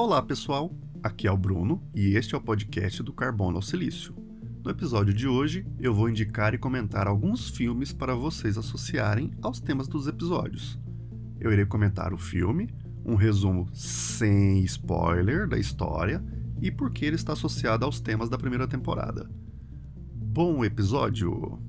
Olá pessoal, aqui é o Bruno e este é o podcast do Carbono ao Silício. No episódio de hoje eu vou indicar e comentar alguns filmes para vocês associarem aos temas dos episódios. Eu irei comentar o filme, um resumo sem spoiler da história e por que ele está associado aos temas da primeira temporada. Bom episódio!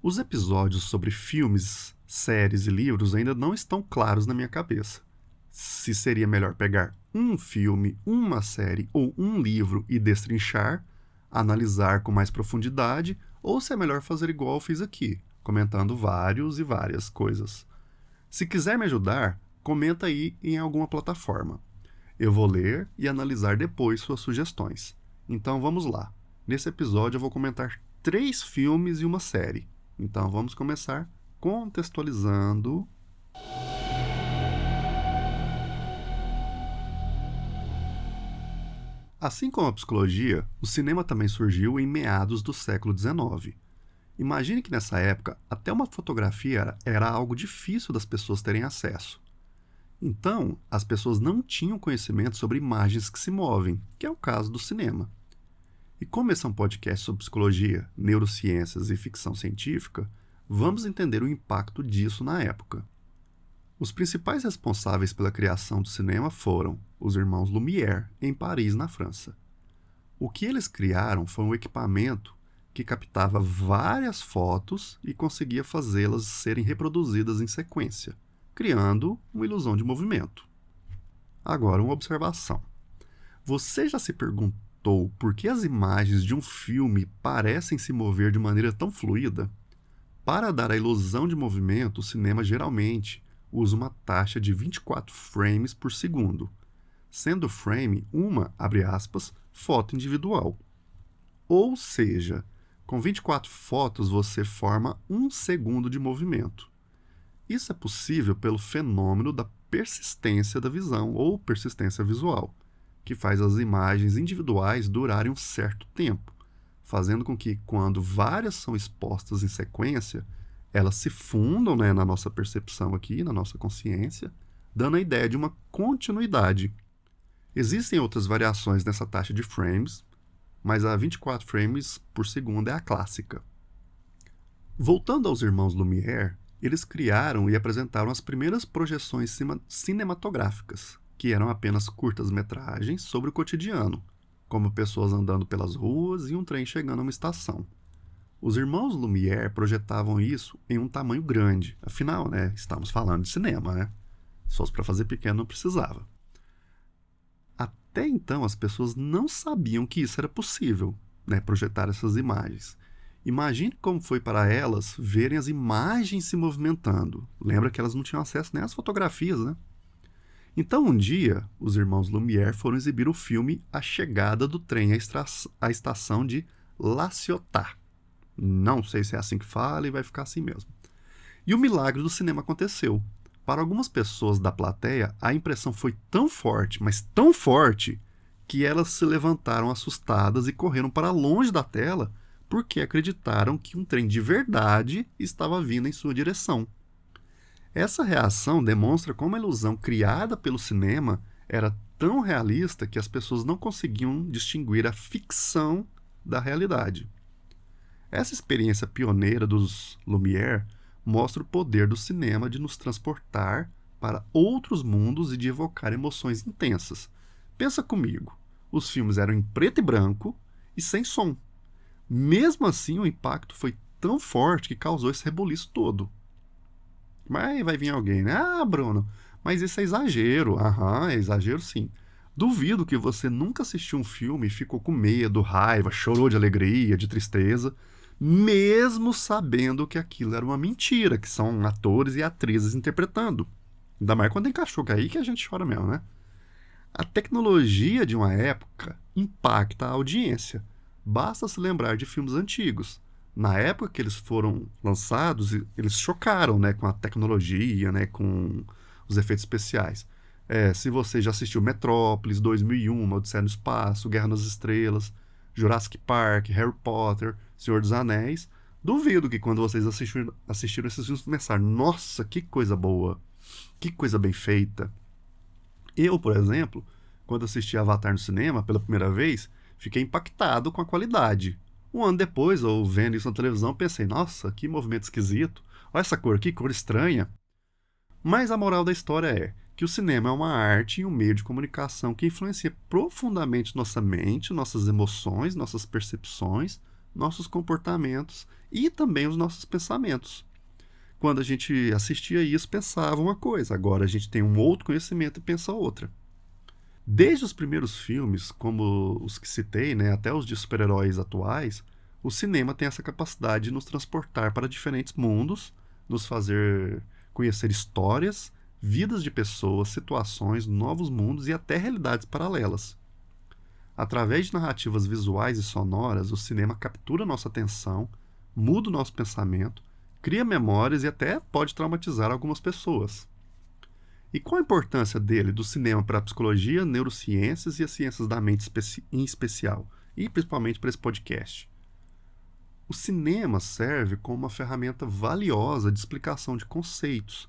Os episódios sobre filmes, séries e livros ainda não estão claros na minha cabeça. Se seria melhor pegar um filme, uma série ou um livro e destrinchar, analisar com mais profundidade, ou se é melhor fazer igual eu fiz aqui, comentando vários e várias coisas. Se quiser me ajudar, comenta aí em alguma plataforma. Eu vou ler e analisar depois suas sugestões. Então vamos lá. Nesse episódio eu vou comentar 3 filmes e uma série. Então vamos começar contextualizando. Assim como a psicologia, o cinema também surgiu em meados do século XIX. Imagine que nessa época, até uma fotografia era algo difícil das pessoas terem acesso. Então, as pessoas não tinham conhecimento sobre imagens que se movem, que é o caso do cinema. E como esse é um podcast sobre psicologia, neurociências e ficção científica, vamos entender o impacto disso na época. Os principais responsáveis pela criação do cinema foram os irmãos Lumière, em Paris, na França. O que eles criaram foi um equipamento que captava várias fotos e conseguia fazê-las serem reproduzidas em sequência, criando uma ilusão de movimento. Agora, uma observação. Você já se perguntou por que as imagens de um filme parecem se mover de maneira tão fluida? Para dar a ilusão de movimento, o cinema geralmente usa uma taxa de 24 frames por segundo, sendo o frame uma, abre aspas, foto individual. Ou seja, com 24 fotos você forma 1 segundo de movimento. Isso é possível pelo fenômeno da persistência da visão ou persistência visual, que faz as imagens individuais durarem um certo tempo, fazendo com que, quando várias são expostas em sequência, elas se fundam, na nossa percepção aqui, na nossa consciência, dando a ideia de uma continuidade. Existem outras variações nessa taxa de frames, mas a 24 frames por segundo é a clássica. Voltando aos irmãos Lumière, eles criaram e apresentaram as primeiras projeções cinematográficas, que eram apenas curtas-metragens sobre o cotidiano, como pessoas andando pelas ruas e um trem chegando a uma estação. Os irmãos Lumière projetavam isso em um tamanho grande, afinal, estamos falando de cinema, Se fosse para fazer pequeno não precisava. Até então as pessoas não sabiam que isso era possível, projetar essas imagens. Imagine como foi para elas verem as imagens se movimentando. Lembra que elas não tinham acesso nem às fotografias, Então, um dia, os irmãos Lumière foram exibir o filme A Chegada do Trem à Estação de La Ciotat. Não sei se é assim que fala e vai ficar assim mesmo. E o milagre do cinema aconteceu. Para algumas pessoas da plateia, a impressão foi tão forte, mas tão forte, que elas se levantaram assustadas e correram para longe da tela porque acreditaram que um trem de verdade estava vindo em sua direção. Essa reação demonstra como a ilusão criada pelo cinema era tão realista que as pessoas não conseguiam distinguir a ficção da realidade. Essa experiência pioneira dos Lumière mostra o poder do cinema de nos transportar para outros mundos e de evocar emoções intensas. Pensa comigo, os filmes eram em preto e branco e sem som. Mesmo assim, o impacto foi tão forte que causou esse rebuliço todo. Mas vai vir alguém, Bruno, mas isso é exagero. É exagero sim. Duvido que você nunca assistiu um filme e ficou com medo, raiva, chorou de alegria, de tristeza, mesmo sabendo que aquilo era uma mentira, que são atores e atrizes interpretando. Ainda mais quando tem cachorro, aí que a gente chora mesmo, A tecnologia de uma época impacta a audiência. Basta se lembrar de filmes antigos. Na época que eles foram lançados, eles chocaram, com a tecnologia, com os efeitos especiais. Se você já assistiu Metrópolis, 2001, Odisseia no Espaço, Guerra nas Estrelas, Jurassic Park, Harry Potter, Senhor dos Anéis. Duvido que quando vocês assistiram esses filmes pensaram, nossa, que coisa boa, que coisa bem feita. Eu, por exemplo, quando assisti Avatar no cinema pela primeira vez, fiquei impactado com a qualidade. Um ano depois, ou vendo isso na televisão, pensei, nossa, que movimento esquisito, olha essa cor, que cor estranha. Mas a moral da história é que o cinema é uma arte e um meio de comunicação que influencia profundamente nossa mente, nossas emoções, nossas percepções, nossos comportamentos e também os nossos pensamentos. Quando a gente assistia isso, pensava uma coisa, agora a gente tem um outro conhecimento e pensa outra. Desde os primeiros filmes, como os que citei, né, até os de super-heróis atuais, o cinema tem essa capacidade de nos transportar para diferentes mundos, nos fazer conhecer histórias, vidas de pessoas, situações, novos mundos e até realidades paralelas. Através de narrativas visuais e sonoras, o cinema captura nossa atenção, muda o nosso pensamento, cria memórias e até pode traumatizar algumas pessoas. E qual a importância dele, do cinema, para a psicologia, neurociências e as ciências da mente em especial, e principalmente para esse podcast? O cinema serve como uma ferramenta valiosa de explicação de conceitos,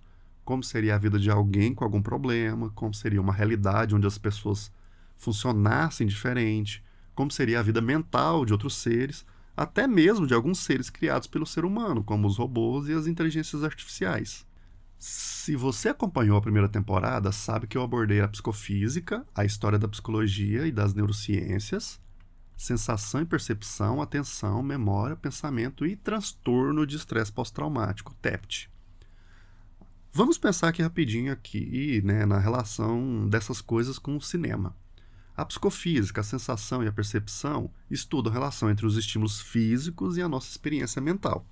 como seria a vida de alguém com algum problema, como seria uma realidade onde as pessoas funcionassem diferente, como seria a vida mental de outros seres, até mesmo de alguns seres criados pelo ser humano, como os robôs e as inteligências artificiais. Se você acompanhou a primeira temporada, sabe que eu abordei a psicofísica, a história da psicologia e das neurociências, sensação e percepção, atenção, memória, pensamento e transtorno de estresse pós-traumático, TEPT. Vamos pensar aqui rapidinho né, na relação dessas coisas com o cinema. A psicofísica, a sensação e a percepção estudam a relação entre os estímulos físicos e a nossa experiência mental.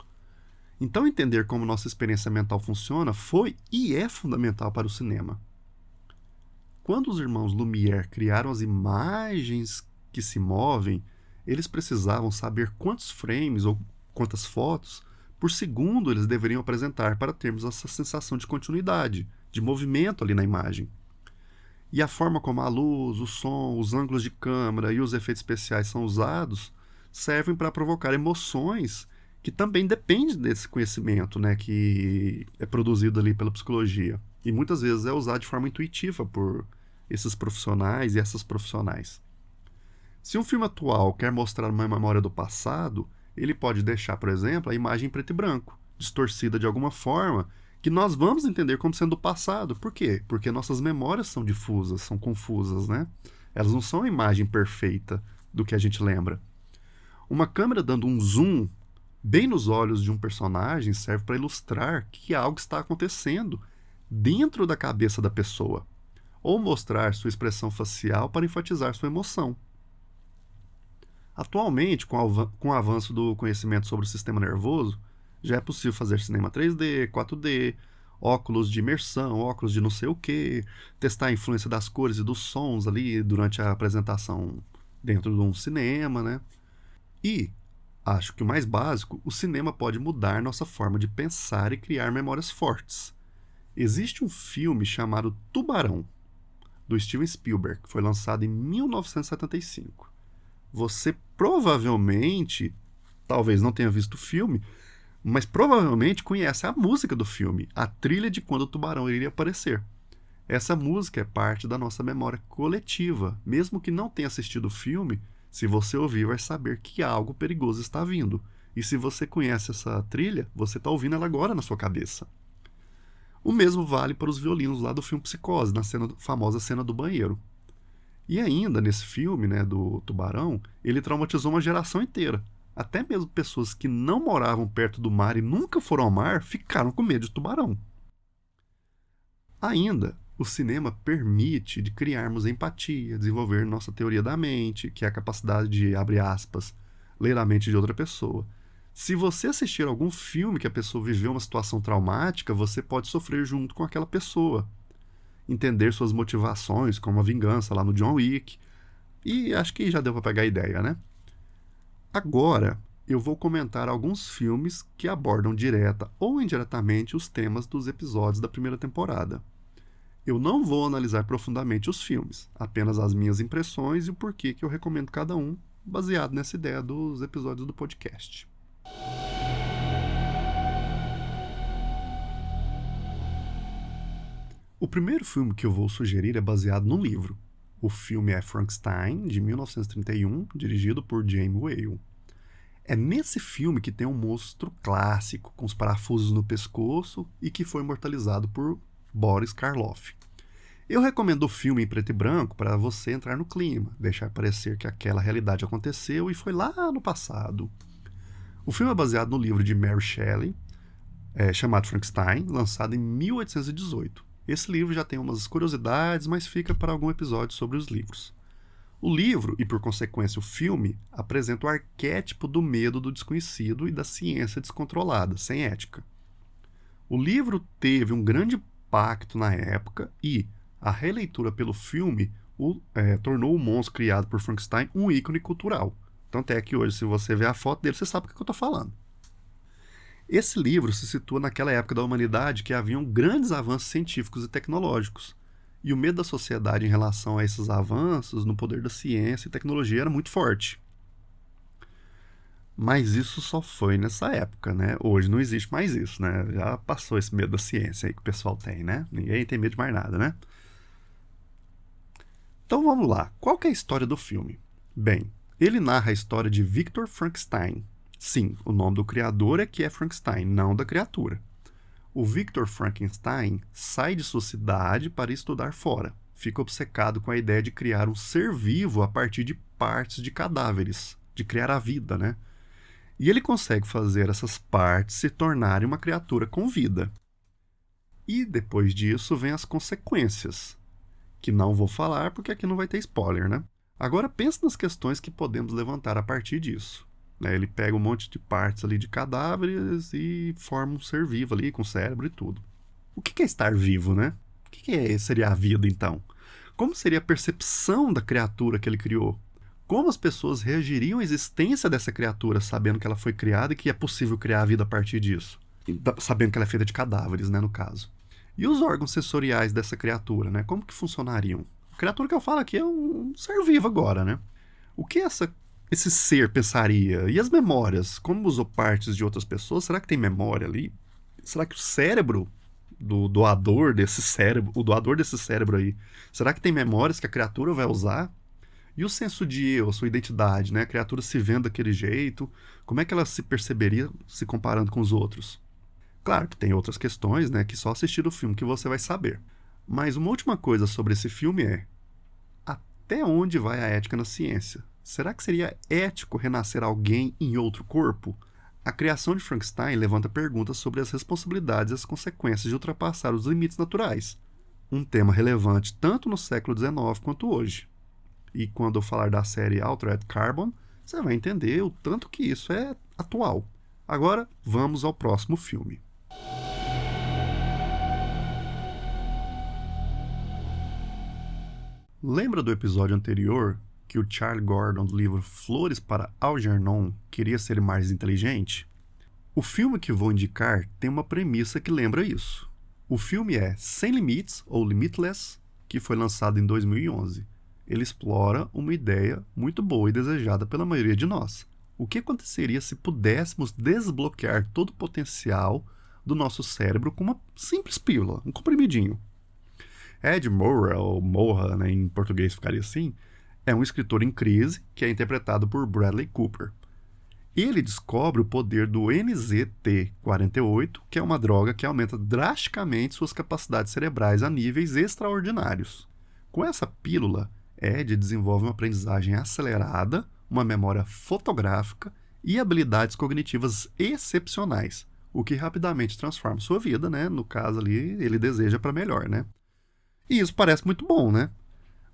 Então, entender como nossa experiência mental funciona foi e é fundamental para o cinema. Quando os irmãos Lumière criaram as imagens que se movem, eles precisavam saber quantos frames ou quantas fotos por segundo eles deveriam apresentar para termos essa sensação de continuidade, de movimento ali na imagem. E a forma como a luz, o som, os ângulos de câmera e os efeitos especiais são usados servem para provocar emoções que também dependem desse conhecimento, né, que é produzido ali pela psicologia. E muitas vezes é usado de forma intuitiva por esses profissionais e essas profissionais. Se um filme atual quer mostrar uma memória do passado, ele pode deixar, por exemplo, a imagem em preto e branco, distorcida de alguma forma, que nós vamos entender como sendo do passado. Por quê? Porque nossas memórias são difusas, são confusas, né? Elas não são a imagem perfeita do que a gente lembra. Uma câmera dando um zoom bem nos olhos de um personagem serve para ilustrar que algo está acontecendo dentro da cabeça da pessoa, ou mostrar sua expressão facial para enfatizar sua emoção. Atualmente, com o avanço do conhecimento sobre o sistema nervoso, já é possível fazer cinema 3D, 4D, óculos de imersão, óculos de não sei o que, testar a influência das cores e dos sons ali durante a apresentação dentro de um cinema, né? E, acho que o mais básico, o cinema pode mudar nossa forma de pensar e criar memórias fortes. Existe um filme chamado Tubarão, do Steven Spielberg, que foi lançado em 1975. Você provavelmente, talvez não tenha visto o filme, mas provavelmente conhece a música do filme, a trilha de quando o tubarão iria aparecer. Essa música é parte da nossa memória coletiva. Mesmo que não tenha assistido o filme, se você ouvir, vai saber que algo perigoso está vindo. E se você conhece essa trilha, você está ouvindo ela agora na sua cabeça. O mesmo vale para os violinos lá do filme Psicose, na famosa cena do banheiro. E ainda, nesse filme, né, do Tubarão, ele traumatizou uma geração inteira. Até mesmo pessoas que não moravam perto do mar e nunca foram ao mar ficaram com medo de tubarão. Ainda, o cinema permite de criarmos empatia, desenvolver nossa teoria da mente, que é a capacidade de, abre aspas, ler a mente de outra pessoa. Se você assistir algum filme que a pessoa viveu uma situação traumática, você pode sofrer junto com aquela pessoa. Entender suas motivações, como a vingança lá no John Wick. E acho que já deu para pegar a ideia, né? Agora, eu vou comentar alguns filmes que abordam direta ou indiretamente os temas dos episódios da primeira temporada. Eu não vou analisar profundamente os filmes, apenas as minhas impressões e o porquê que eu recomendo cada um baseado nessa ideia dos episódios do podcast. O primeiro filme que eu vou sugerir é baseado num livro. O filme é Frankenstein, de 1931, dirigido por James Whale. É nesse filme que tem um monstro clássico, com os parafusos no pescoço e que foi imortalizado por Boris Karloff. Eu recomendo o filme em preto e branco para você entrar no clima, deixar parecer que aquela realidade aconteceu e foi lá no passado. O filme é baseado no livro de Mary Shelley, chamado Frankenstein, lançado em 1818. Esse livro já tem umas curiosidades, mas fica para algum episódio sobre os livros. O livro, e por consequência o filme, apresenta o arquétipo do medo do desconhecido e da ciência descontrolada, sem ética. O livro teve um grande impacto na época e a releitura pelo filme tornou o monstro criado por Frankenstein um ícone cultural. Tanto é que hoje, se você ver a foto dele, você sabe o que eu estou falando. Esse livro se situa naquela época da humanidade que haviam grandes avanços científicos e tecnológicos. E o medo da sociedade em relação a esses avanços no poder da ciência e tecnologia era muito forte. Mas isso só foi nessa época, né? Hoje não existe mais isso, né? Já passou esse medo da ciência aí que o pessoal tem, né? Ninguém tem medo de mais nada, né? Então vamos lá. Qual que é a história do filme? Bem, ele narra a história de Victor Frankenstein. Sim, o nome do criador é que é Frankenstein, não da criatura. O Victor Frankenstein sai de sua cidade para estudar fora. Fica obcecado com a ideia de criar um ser vivo a partir de partes de cadáveres, de criar a vida, né? E ele consegue fazer essas partes se tornarem uma criatura com vida. E depois disso vem as consequências, que não vou falar porque aqui não vai ter spoiler, né? Agora pense nas questões que podemos levantar a partir disso. Ele pega um monte de partes ali de cadáveres e forma um ser vivo ali, com cérebro e tudo. O que é estar vivo, né? O que seria a vida, então? Como seria a percepção da criatura que ele criou? Como as pessoas reagiriam à existência dessa criatura, sabendo que ela foi criada e que é possível criar a vida a partir disso? Sabendo que ela é feita de cadáveres, né, no caso. E os órgãos sensoriais dessa criatura, né? Como que funcionariam? A criatura que eu falo aqui é um ser vivo agora, né? O que esse ser pensaria? E as memórias? Como usou partes de outras pessoas? Será que tem memória ali? Será que o cérebro do doador desse cérebro, o doador desse cérebro aí, será que tem memórias que a criatura vai usar? E o senso de eu, a sua identidade, né? A criatura se vendo daquele jeito, como é que ela se perceberia se comparando com os outros? Claro que tem outras questões, né? Que só assistir o filme que você vai saber. Mas uma última coisa sobre esse filme é: até onde vai a ética na ciência? Será que seria ético renascer alguém em outro corpo? A criação de Frankenstein levanta perguntas sobre as responsabilidades e as consequências de ultrapassar os limites naturais. Um tema relevante tanto no século XIX quanto hoje. E quando eu falar da série Altered Carbon, você vai entender o tanto que isso é atual. Agora, vamos ao próximo filme. Lembra do episódio anterior que o Charles Gordon do livro Flores para Algernon queria ser mais inteligente? O filme que vou indicar tem uma premissa que lembra isso. O filme é Sem Limites, ou Limitless, que foi lançado em 2011. Ele explora uma ideia muito boa e desejada pela maioria de nós. O que aconteceria se pudéssemos desbloquear todo o potencial do nosso cérebro com uma simples pílula, um comprimidinho? Ed Murray, ou Morra, né, em português ficaria assim, é um escritor em crise que é interpretado por Bradley Cooper. Ele descobre o poder do NZT-48, que é uma droga que aumenta drasticamente suas capacidades cerebrais a níveis extraordinários. Com essa pílula, Ed desenvolve uma aprendizagem acelerada, uma memória fotográfica e habilidades cognitivas excepcionais, o que rapidamente transforma sua vida, né? No caso ali, ele deseja para melhor, né? E isso parece muito bom, né?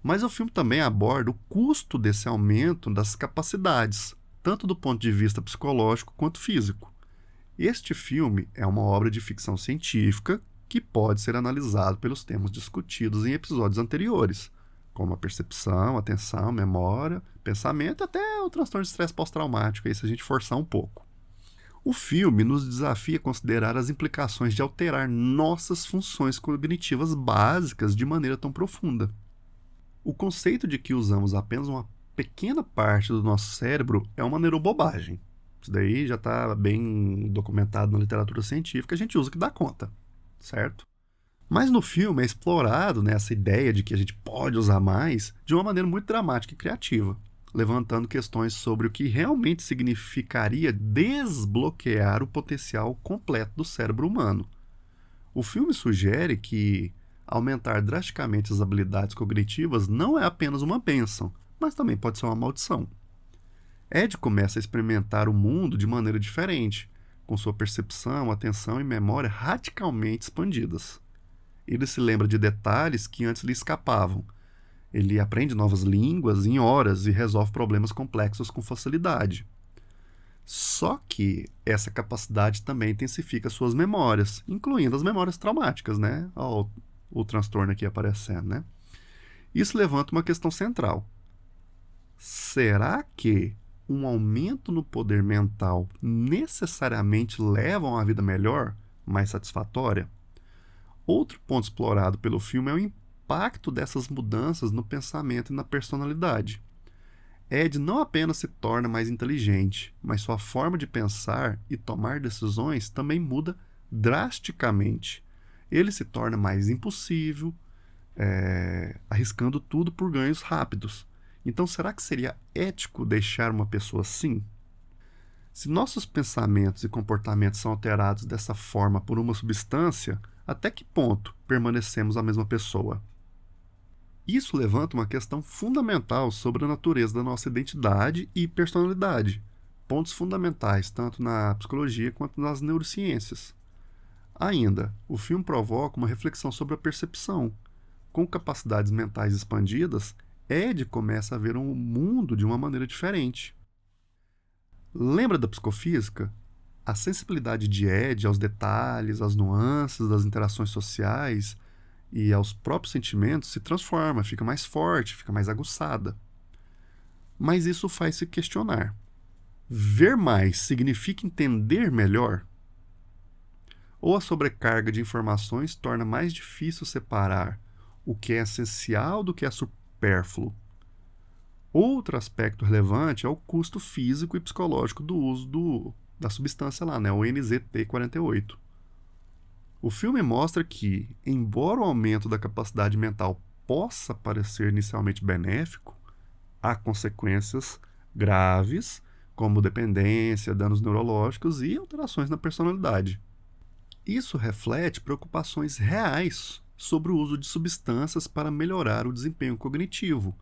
Mas o filme também aborda o custo desse aumento das capacidades, tanto do ponto de vista psicológico quanto físico. Este filme é uma obra de ficção científica que pode ser analisado pelos temas discutidos em episódios anteriores, como a percepção, atenção, memória, pensamento e até o transtorno de estresse pós-traumático, aí, se a gente forçar um pouco. O filme nos desafia a considerar as implicações de alterar nossas funções cognitivas básicas de maneira tão profunda. O conceito de que usamos apenas uma pequena parte do nosso cérebro é uma neurobobagem. Isso daí já está bem documentado na literatura científica, a gente usa o que dá conta, certo? Mas no filme é explorado, né, essa ideia de que a gente pode usar mais de uma maneira muito dramática e criativa, levantando questões sobre o que realmente significaria desbloquear o potencial completo do cérebro humano. O filme sugere que aumentar drasticamente as habilidades cognitivas não é apenas uma bênção, mas também pode ser uma maldição. Ed começa a experimentar o mundo de maneira diferente, com sua percepção, atenção e memória radicalmente expandidas. Ele se lembra de detalhes que antes lhe escapavam. Ele aprende novas línguas em horas e resolve problemas complexos com facilidade. Só que essa capacidade também intensifica suas memórias, incluindo as memórias traumáticas, né? Olha o transtorno aqui aparecendo, né? Isso levanta uma questão central. Será que um aumento no poder mental necessariamente leva a uma vida melhor, mais satisfatória? Outro ponto explorado pelo filme é o impacto dessas mudanças no pensamento e na personalidade. Ed não apenas se torna mais inteligente, mas sua forma de pensar e tomar decisões também muda drasticamente. Ele se torna mais impulsivo, arriscando tudo por ganhos rápidos. Então, será que seria ético deixar uma pessoa assim? Se nossos pensamentos e comportamentos são alterados dessa forma por uma substância, até que ponto permanecemos a mesma pessoa? Isso levanta uma questão fundamental sobre a natureza da nossa identidade e personalidade, pontos fundamentais tanto na psicologia quanto nas neurociências. Ainda, o filme provoca uma reflexão sobre a percepção. Com capacidades mentais expandidas, Ed começa a ver o mundo de uma maneira diferente. Lembra da psicofísica? A sensibilidade de Ed aos detalhes, às nuances das interações sociais e aos próprios sentimentos se transforma, fica mais forte, fica mais aguçada. Mas isso faz se questionar. Ver mais significa entender melhor? Ou a sobrecarga de informações torna mais difícil separar o que é essencial do que é supérfluo? Outro aspecto relevante é o custo físico e psicológico do uso da substância lá, né, o NZT-48. O filme mostra que, embora o aumento da capacidade mental possa parecer inicialmente benéfico, há consequências graves, como dependência, danos neurológicos e alterações na personalidade. Isso reflete preocupações reais sobre o uso de substâncias para melhorar o desempenho cognitivo,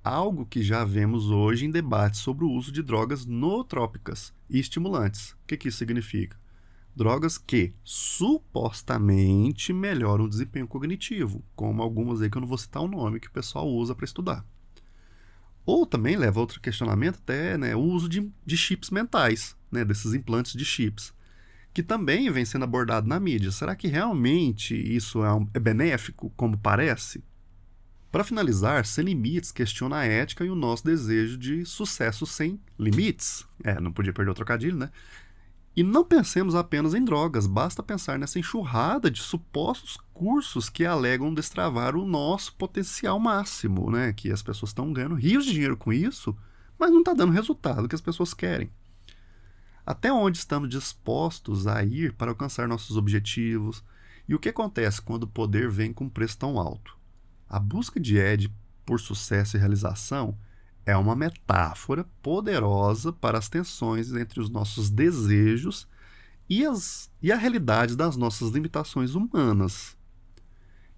algo que já vemos hoje em debates sobre o uso de drogas nootrópicas e estimulantes. O que isso significa? Drogas que supostamente melhoram o desempenho cognitivo, como algumas aí que eu não vou citar o nome, que o pessoal usa para estudar. Ou também leva a outro questionamento até, né, o uso de chips mentais, né, desses implantes de chips, que também vem sendo abordado na mídia. Será que realmente isso é benéfico, como parece? Para finalizar, Sem Limites questiona a ética e o nosso desejo de sucesso sem limites. Não podia perder o trocadilho, né? E não pensemos apenas em drogas, basta pensar nessa enxurrada de supostos cursos que alegam destravar o nosso potencial máximo, né? Que as pessoas estão ganhando rios de dinheiro com isso, mas não está dando o resultado que as pessoas querem. Até onde estamos dispostos a ir para alcançar nossos objetivos? E o que acontece quando o poder vem com um preço tão alto? A busca de Ed por sucesso e realização é uma metáfora poderosa para as tensões entre os nossos desejos e a realidade das nossas limitações humanas.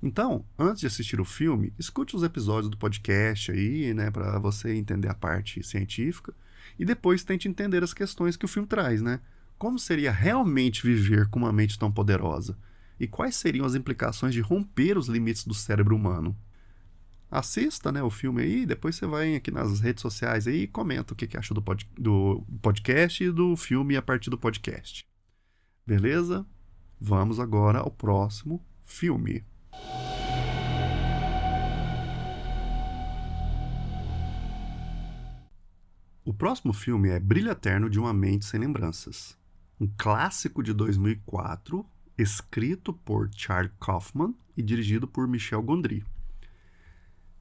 Então, antes de assistir o filme, escute os episódios do podcast aí, né, para você entender a parte científica, e depois tente entender as questões que o filme traz, né? Como seria realmente viver com uma mente tão poderosa? E quais seriam as implicações de romper os limites do cérebro humano? Assista, né, o filme aí, depois você vai aqui nas redes sociais aí e comenta o que acha do podcast e do filme a partir do podcast. Beleza? Vamos agora ao próximo filme. O próximo filme é Brilho Eterno de uma Mente Sem Lembranças, um clássico de 2004, escrito por Charlie Kaufman e dirigido por Michel Gondry.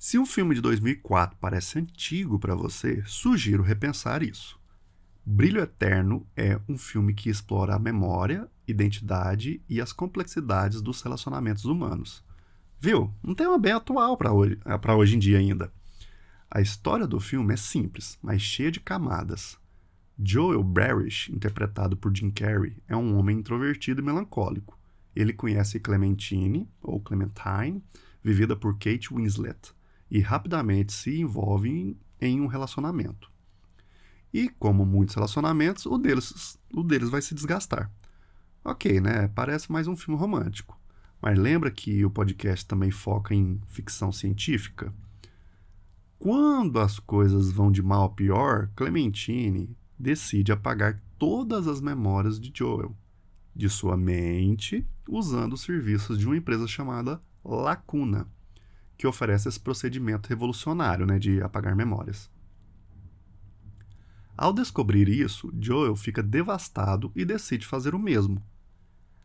Se um filme de 2004 parece antigo para você, sugiro repensar isso. Brilho Eterno é um filme que explora a memória, identidade e as complexidades dos relacionamentos humanos. Viu? Um tema bem atual para hoje em dia ainda. A história do filme é simples, mas cheia de camadas. Joel Barish, interpretado por Jim Carrey, é um homem introvertido e melancólico. Ele conhece Clementine, ou Clementine, vivida por Kate Winslet, e rapidamente se envolve em um relacionamento. E, como muitos relacionamentos, o deles vai se desgastar. Ok, né? Parece mais um filme romântico. Mas lembra que o podcast também foca em ficção científica? Quando as coisas vão de mal a pior, Clementine decide apagar todas as memórias de Joel, de sua mente, usando os serviços de uma empresa chamada Lacuna, que oferece esse procedimento revolucionário, né, de apagar memórias. Ao descobrir isso, Joel fica devastado e decide fazer o mesmo.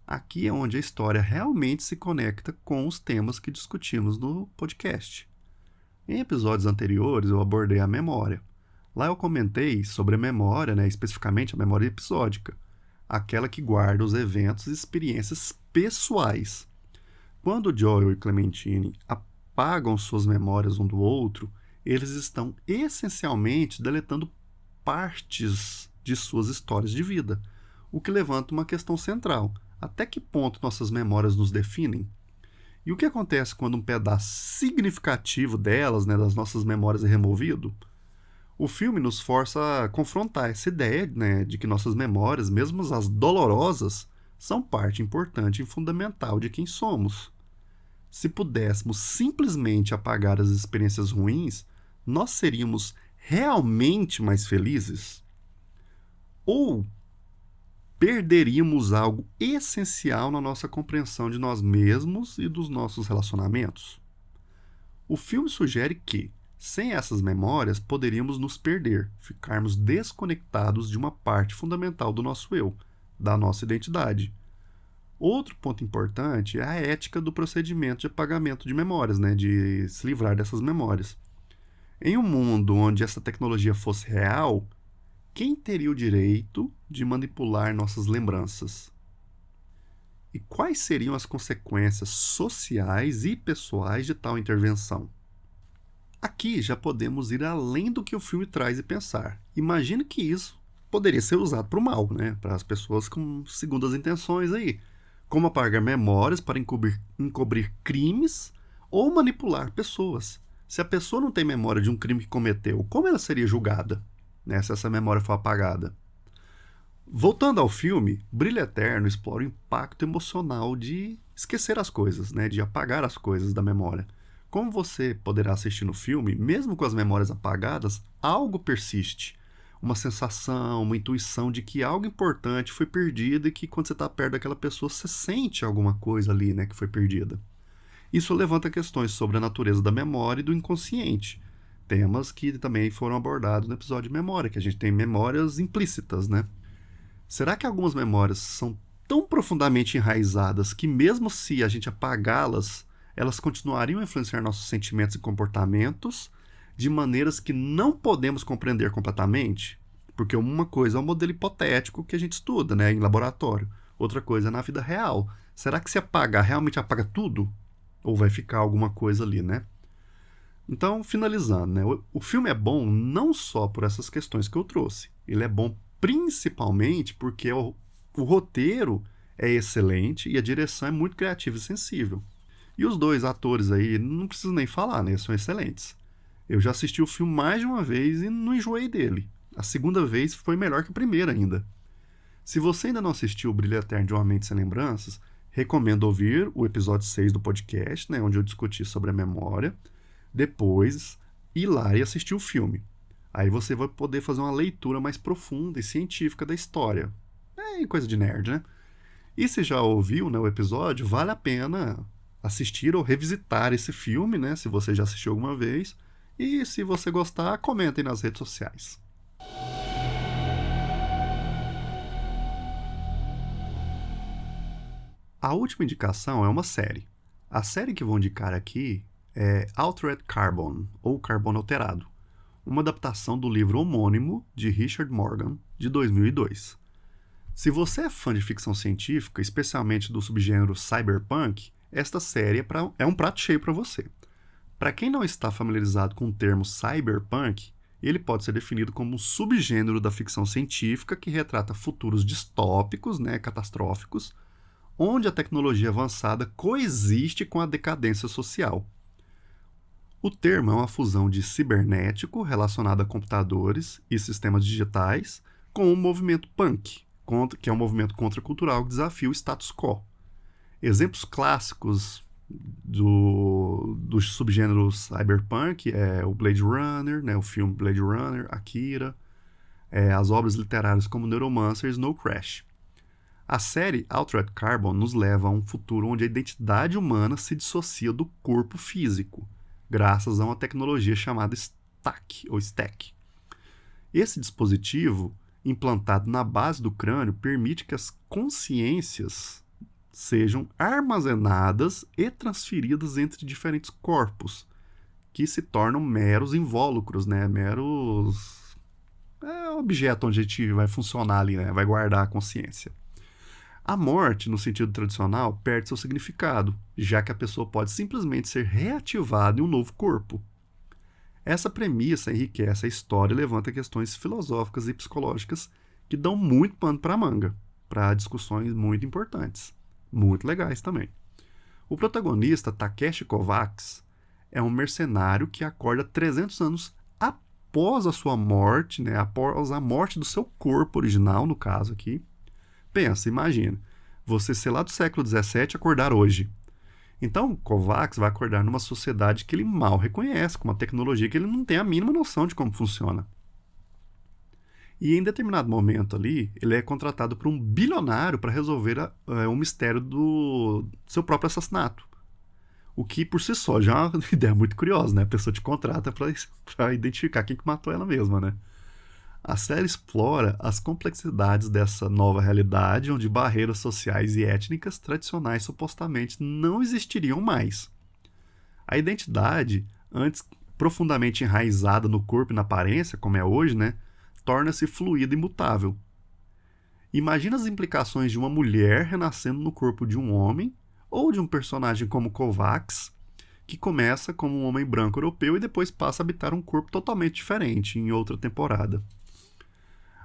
Aqui é onde a história realmente se conecta com os temas que discutimos no podcast. Em episódios anteriores eu abordei a memória. Lá eu comentei sobre a memória, né, especificamente a memória episódica, aquela que guarda os eventos e experiências pessoais. Quando Joel e Clementine apagam suas memórias um do outro, eles estão essencialmente deletando partes de suas histórias de vida, o que levanta uma questão central. Até que ponto nossas memórias nos definem? E o que acontece quando um pedaço significativo delas, né, das nossas memórias, é removido? O filme nos força a confrontar essa ideia, né, de que nossas memórias, mesmo as dolorosas, são parte importante e fundamental de quem somos. Se pudéssemos simplesmente apagar as experiências ruins, nós seríamos realmente mais felizes? Ou perderíamos algo essencial na nossa compreensão de nós mesmos e dos nossos relacionamentos? O filme sugere que, sem essas memórias, poderíamos nos perder, ficarmos desconectados de uma parte fundamental do nosso eu, da nossa identidade. Outro ponto importante é a ética do procedimento de apagamento de memórias, né, de se livrar dessas memórias. Em um mundo onde essa tecnologia fosse real, quem teria o direito de manipular nossas lembranças? E quais seriam as consequências sociais e pessoais de tal intervenção? Aqui já podemos ir além do que o filme traz e pensar. Imagine que isso poderia ser usado para o mal, né? Para as pessoas com segundas intenções aí, como apagar memórias para encobrir crimes ou manipular pessoas. Se a pessoa não tem memória de um crime que cometeu, como ela seria julgada, né, se essa memória for apagada? Voltando ao filme, Brilho Eterno explora o impacto emocional de esquecer as coisas, né, de apagar as coisas da memória. Como você poderá assistir no filme, mesmo com as memórias apagadas, algo persiste. Uma sensação, uma intuição de que algo importante foi perdido e que quando você está perto daquela pessoa, você sente alguma coisa ali, né, que foi perdida. Isso levanta questões sobre a natureza da memória e do inconsciente, temas que também foram abordados no episódio de memória, que a gente tem memórias implícitas, né? Será que algumas memórias são tão profundamente enraizadas que mesmo se a gente apagá-las, elas continuariam a influenciar nossos sentimentos e comportamentos de maneiras que não podemos compreender completamente? Porque uma coisa é um modelo hipotético que a gente estuda, né, em laboratório. Outra coisa é na vida real. Será que se apagar, realmente apaga tudo? Ou vai ficar alguma coisa ali, né? Então, finalizando, né, o filme é bom não só por essas questões que eu trouxe. Ele é bom principalmente porque o roteiro é excelente e a direção é muito criativa e sensível. E os dois atores aí, não preciso nem falar, né? São excelentes. Eu já assisti o filme mais de uma vez e não enjoei dele. A segunda vez foi melhor que a primeira ainda. Se você ainda não assistiu O Brilho Eterno de Uma Mente Sem Lembranças, recomendo ouvir o episódio 6 do podcast, né, onde eu discuti sobre a memória. Depois, ir lá e assistir o filme. Aí você vai poder fazer uma leitura mais profunda e científica da história. É coisa de nerd, né? E se já ouviu, né, o episódio, vale a pena assistir ou revisitar esse filme, né, se você já assistiu alguma vez. E se você gostar, comentem nas redes sociais. A última indicação é uma série. A série que vou indicar aqui é Altered Carbon, ou Carbono Alterado, uma adaptação do livro homônimo de Richard Morgan, de 2002. Se você é fã de ficção científica, especialmente do subgênero cyberpunk, esta série é um prato cheio para você. Para quem não está familiarizado com o termo cyberpunk, ele pode ser definido como um subgênero da ficção científica que retrata futuros distópicos, catastróficos, onde a tecnologia avançada coexiste com a decadência social. O termo é uma fusão de cibernético, relacionado a computadores e sistemas digitais, com o movimento punk, que é um movimento contracultural que desafia o status quo. Exemplos clássicos do subgênero cyberpunk é o Blade Runner, o filme Blade Runner, Akira, as obras literárias como Neuromancer e Snow Crash. A série Altered Carbon nos leva a um futuro onde a identidade humana se dissocia do corpo físico, graças a uma tecnologia chamada Stack. Esse dispositivo, implantado na base do crânio, permite que as consciências sejam armazenadas e transferidas entre diferentes corpos, que se tornam meros invólucros, meros objetos onde a gente vai funcionar ali, vai guardar a consciência. A morte, no sentido tradicional, perde seu significado, já que a pessoa pode simplesmente ser reativada em um novo corpo. Essa premissa enriquece a história e levanta questões filosóficas e psicológicas que dão muito pano para a manga, para discussões muito importantes, muito legais também. O protagonista, Takeshi Kovacs, é um mercenário que acorda 300 anos após a sua morte, após a morte do seu corpo original, no caso aqui. Pensa, imagina, você ser lá do século XVII e acordar hoje. Então, Kovacs vai acordar numa sociedade que ele mal reconhece, com uma tecnologia que ele não tem a mínima noção de como funciona. E em determinado momento ali, ele é contratado por um bilionário para resolver o mistério do seu próprio assassinato. O que, por si só, já é uma ideia muito curiosa, A pessoa te contrata para identificar quem que matou ela mesma, A série explora as complexidades dessa nova realidade, onde barreiras sociais e étnicas tradicionais supostamente não existiriam mais. A identidade, antes profundamente enraizada no corpo e na aparência, como é hoje, torna-se fluida e mutável. Imagina as implicações de uma mulher renascendo no corpo de um homem, ou de um personagem como Kovacs, que começa como um homem branco europeu e depois passa a habitar um corpo totalmente diferente em outra temporada.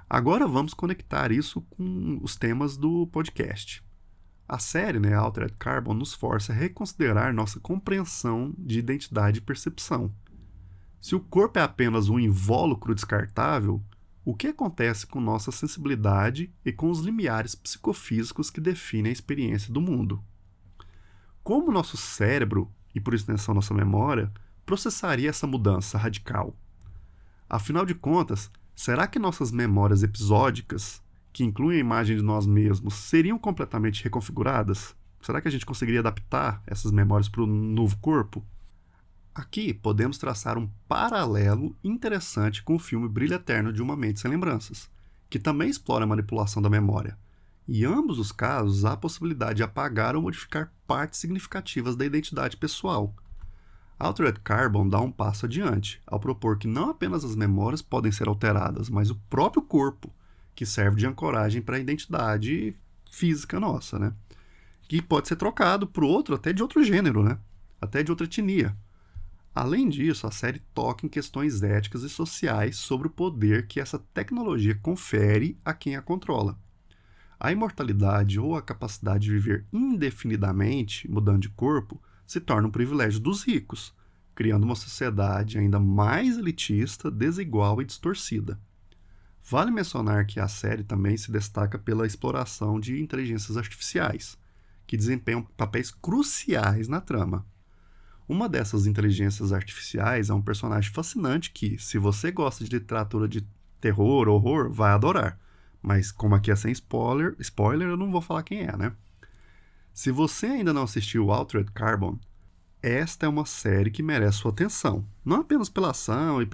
Agora vamos conectar isso com os temas do podcast. A série, Altered Carbon, nos força a reconsiderar nossa compreensão de identidade e percepção. Se o corpo é apenas um invólucro descartável, o que acontece com nossa sensibilidade e com os limiares psicofísicos que definem a experiência do mundo? Como nosso cérebro, e por extensão nossa memória, processaria essa mudança radical? Afinal de contas, será que nossas memórias episódicas, que incluem a imagem de nós mesmos, seriam completamente reconfiguradas? Será que a gente conseguiria adaptar essas memórias para o novo corpo? Aqui podemos traçar um paralelo interessante com o filme Brilho Eterno de Uma Mente Sem Lembranças, que também explora a manipulação da memória. Em ambos os casos, há a possibilidade de apagar ou modificar partes significativas da identidade pessoal. Altered Carbon dá um passo adiante, ao propor que não apenas as memórias podem ser alteradas, mas o próprio corpo, que serve de ancoragem para a identidade física nossa, que pode ser trocado por outro, até de outro gênero, até de outra etnia. Além disso, a série toca em questões éticas e sociais sobre o poder que essa tecnologia confere a quem a controla. A imortalidade ou a capacidade de viver indefinidamente, mudando de corpo, se torna um privilégio dos ricos, criando uma sociedade ainda mais elitista, desigual e distorcida. Vale mencionar que a série também se destaca pela exploração de inteligências artificiais, que desempenham papéis cruciais na trama. Uma dessas inteligências artificiais é um personagem fascinante que, se você gosta de literatura de terror, horror, vai adorar. Mas como aqui é sem spoiler, eu não vou falar quem é, Se você ainda não assistiu Altered Carbon, esta é uma série que merece sua atenção. Não apenas pela ação e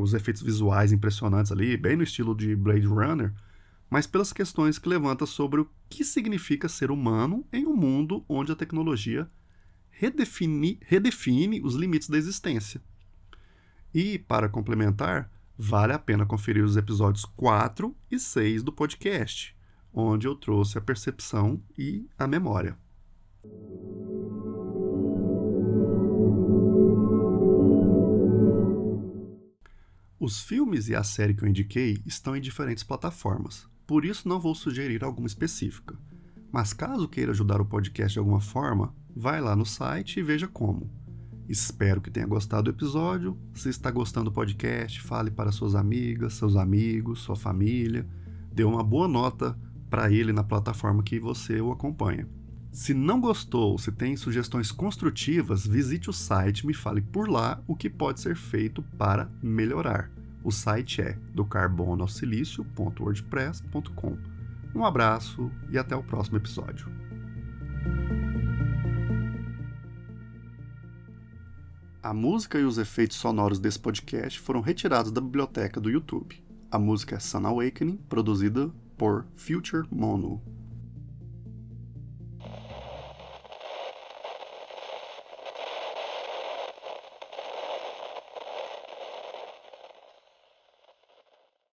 os efeitos visuais impressionantes ali, bem no estilo de Blade Runner, mas pelas questões que levanta sobre o que significa ser humano em um mundo onde a tecnologia redefine os limites da existência. E, para complementar, vale a pena conferir os episódios 4 e 6 do podcast, onde eu trouxe a percepção e a memória. Os filmes e a série que eu indiquei estão em diferentes plataformas, por isso não vou sugerir alguma específica. Mas caso queira ajudar o podcast de alguma forma, vai lá no site e veja como. Espero que tenha gostado do episódio. Se está gostando do podcast, fale para suas amigas, seus amigos, sua família. Dê uma boa nota para ele na plataforma que você o acompanha. Se não gostou, se tem sugestões construtivas, visite o site e me fale por lá o que pode ser feito para melhorar. O site é docarbonoaosilicio.wordpress.com. Um abraço e até o próximo episódio. A música e os efeitos sonoros desse podcast foram retirados da biblioteca do YouTube. A música é Sun Awakening, produzida por Future Mono.